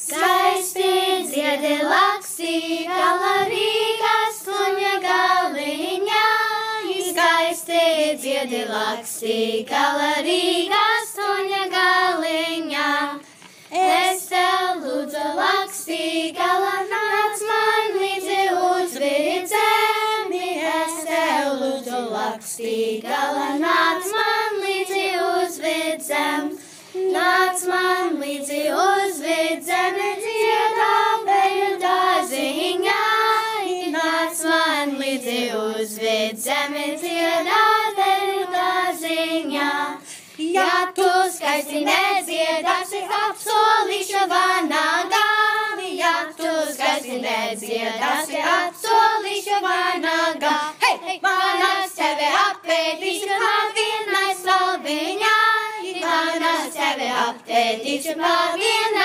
Skaisti dziedi laksti, galarīgas tuņa galiņā. Skaisti dziedi laksti, galarīgas tuņa galiņā. Es tev lūdzu laksti, galā nāc man līdzi uz vidzemi. Es tev lūdzu laksti, galā nāc man līdzi uz vidzemi. Nāc man līdzi uz vidzemi, dziedā beļu dārziņā. Nāc man līdzi uz vidzemi, dziedā beļu dārziņā. Ja tu skaisti nedziedāsi, apsolīšu vanagā. Ja tu skaisti nedziedāsi, apsolīšu vanagā. Hei, manas tevi apēdīšu, man vienai slaviņā. Manas tevi apēdīšu, man vienai